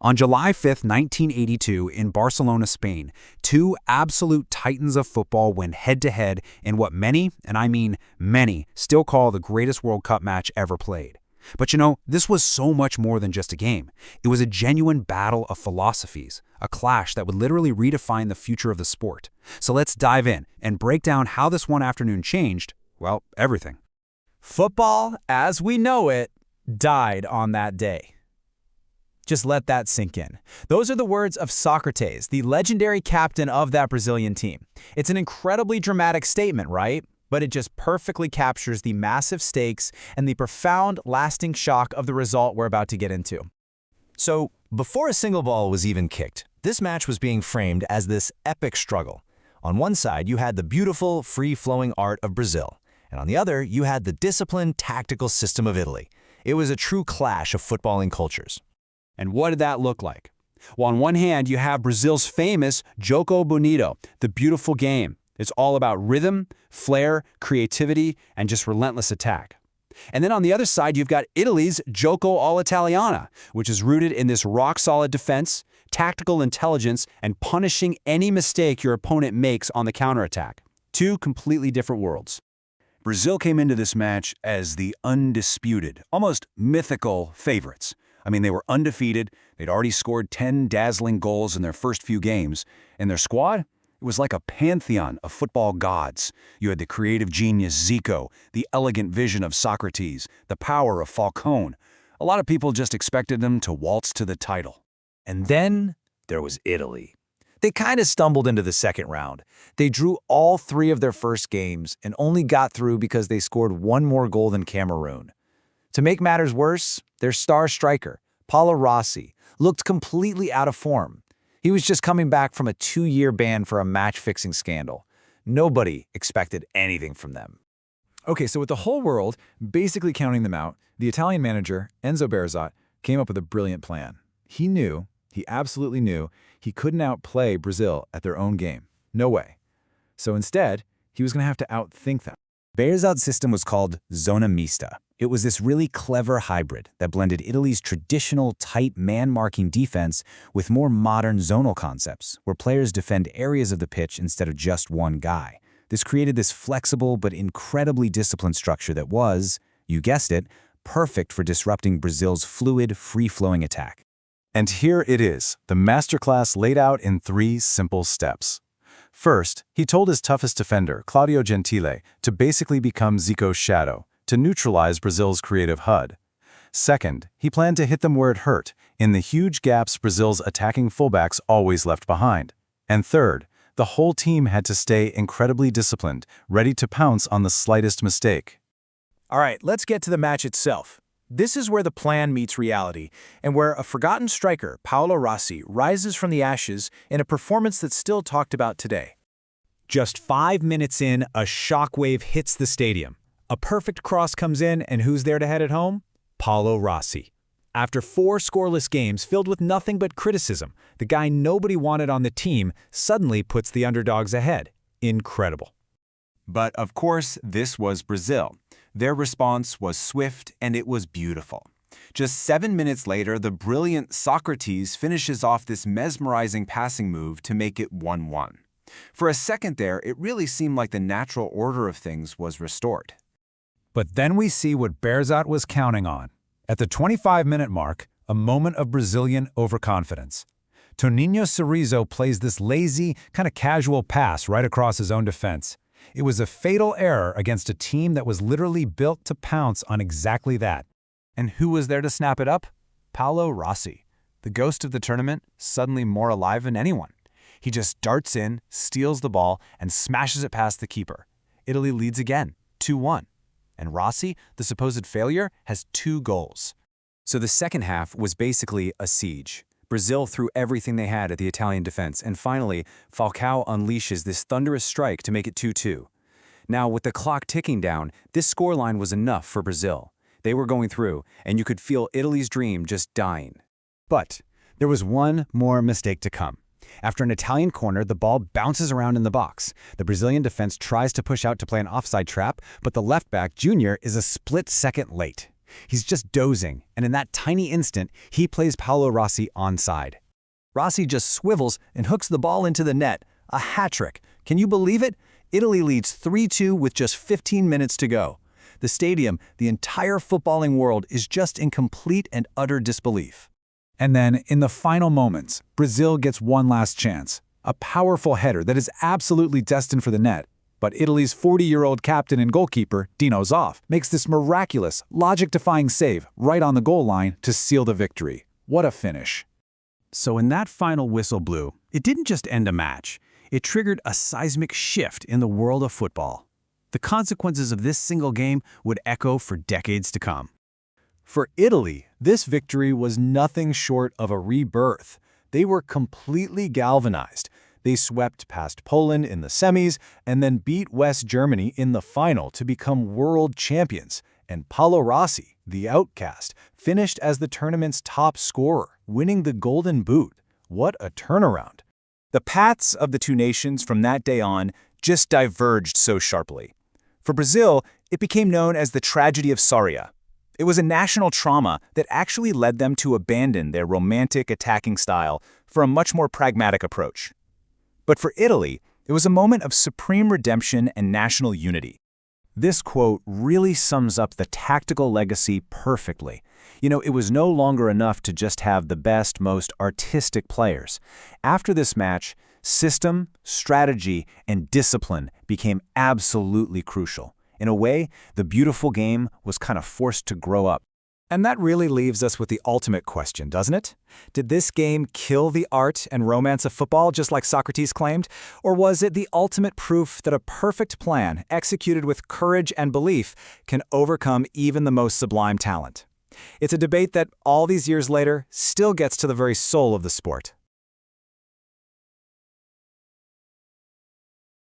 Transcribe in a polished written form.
On July 5th, 1982, in Barcelona, Spain, two absolute titans of football went head-to-head in what many, and I mean many, still call the greatest World Cup match ever played. But this was so much more than just a game. It was a genuine battle of philosophies, a clash that would literally redefine the future of the sport. So let's dive in and break down how this one afternoon changed, well, everything. Football, as we know it, died on that day. Just let that sink in. Those are the words of Socrates, the legendary captain of that Brazilian team. It's an incredibly dramatic statement, right? But it just perfectly captures the massive stakes and the profound, lasting shock of the result we're about to get into. So, before a single ball was even kicked, this match was being framed as this epic struggle. On one side, you had the beautiful, free-flowing art of Brazil, and on the other, you had the disciplined, tactical system of Italy. It was a true clash of footballing cultures. And what did that look like? Well, on one hand, you have Brazil's famous Jogo Bonito, the beautiful game. It's all about rhythm, flair, creativity, and just relentless attack. And then on the other side, you've got Italy's Gioco all'Italiana, which is rooted in this rock-solid defense, tactical intelligence, and punishing any mistake your opponent makes on the counterattack. Two completely different worlds. Brazil came into this match as the undisputed, almost mythical favorites. They were undefeated, they'd already scored 10 dazzling goals in their first few games, and their squad? It was like a pantheon of football gods. You had the creative genius Zico, the elegant vision of Socrates, the power of Falcone. A lot of people just expected them to waltz to the title. And then there was Italy. They kind of stumbled into the second round. They drew all three of their first games and only got through because they scored one more goal than Cameroon. To make matters worse, their star striker, Paolo Rossi, looked completely out of form. He was just coming back from a 2-year ban for a match-fixing scandal. Nobody expected anything from them. Okay, so with the whole world basically counting them out, the Italian manager, Enzo Bearzot, came up with a brilliant plan. He absolutely knew, he couldn't outplay Brazil at their own game. No way. So instead, he was going to have to outthink them. Bearzot's system was called Zona Mista. It was this really clever hybrid that blended Italy's traditional tight man-marking defense with more modern zonal concepts, where players defend areas of the pitch instead of just one guy. This created this flexible but incredibly disciplined structure that was, you guessed it, perfect for disrupting Brazil's fluid, free-flowing attack. And here it is, the masterclass laid out in 3 simple steps. First, he told his toughest defender, Claudio Gentile, to basically become Zico's shadow, to neutralize Brazil's creative HUD. Second, he planned to hit them where it hurt, in the huge gaps Brazil's attacking fullbacks always left behind. And third, the whole team had to stay incredibly disciplined, ready to pounce on the slightest mistake. All right, let's get to the match itself. This is where the plan meets reality, and where a forgotten striker, Paolo Rossi, rises from the ashes in a performance that's still talked about today. Just 5 minutes in, a shockwave hits the stadium. A perfect cross comes in, and who's there to head it home? Paolo Rossi. After 4 scoreless games filled with nothing but criticism, the guy nobody wanted on the team suddenly puts the Underdogs ahead. Incredible. But of course, this was Brazil. Their response was swift and it was beautiful. Just 7 minutes later, the brilliant Socrates finishes off this mesmerizing passing move to make it 1-1. For a second there, it really seemed like the natural order of things was restored. But then we see what Bearzot was counting on. At the 25-minute mark, a moment of Brazilian overconfidence. Toninho Cerezo plays this lazy, kind of casual pass right across his own defense. It was a fatal error against a team that was literally built to pounce on exactly that. And who was there to snap it up? Paolo Rossi, the ghost of the tournament, suddenly more alive than anyone. He just darts in, steals the ball, and smashes it past the keeper. Italy leads again, 2-1. And Rossi, the supposed failure, has 2 goals. So the second half was basically a siege. Brazil threw everything they had at the Italian defense, and finally, Falcao unleashes this thunderous strike to make it 2-2. Now, with the clock ticking down, this scoreline was enough for Brazil. They were going through, and you could feel Italy's dream just dying. But there was one more mistake to come. After an Italian corner, the ball bounces around in the box. The Brazilian defense tries to push out to play an offside trap, but the left back, Junior, is a split second late. He's just dozing, and in that tiny instant, he plays Paolo Rossi onside. Rossi just swivels and hooks the ball into the net. A hat trick. Can you believe it? Italy leads 3-2 with just 15 minutes to go. The stadium, the entire footballing world, is just in complete and utter disbelief. And then, in the final moments, Brazil gets one last chance. A powerful header that is absolutely destined for the net. But Italy's 40-year-old captain and goalkeeper, Dino Zoff, makes this miraculous, logic-defying save right on the goal line to seal the victory. What a finish. So when that final whistle blew, it didn't just end a match. It triggered a seismic shift in the world of football. The consequences of this single game would echo for decades to come. For Italy, this victory was nothing short of a rebirth. They were completely galvanized. They swept past Poland in the semis and then beat West Germany in the final to become world champions. And Paolo Rossi, the outcast, finished as the tournament's top scorer, winning the Golden Boot. What a turnaround. The paths of the two nations from that day on just diverged so sharply. For Brazil, it became known as the tragedy of Soria. It was a national trauma that actually led them to abandon their romantic attacking style for a much more pragmatic approach. But for Italy, it was a moment of supreme redemption and national unity. This quote really sums up the tactical legacy perfectly. It was no longer enough to just have the best, most artistic players. After this match, system, strategy, and discipline became absolutely crucial. In a way, the beautiful game was kind of forced to grow up. And that really leaves us with the ultimate question, doesn't it? Did this game kill the art and romance of football, just like Socrates claimed? Or was it the ultimate proof that a perfect plan, executed with courage and belief, can overcome even the most sublime talent? It's a debate that, all these years later, still gets to the very soul of the sport.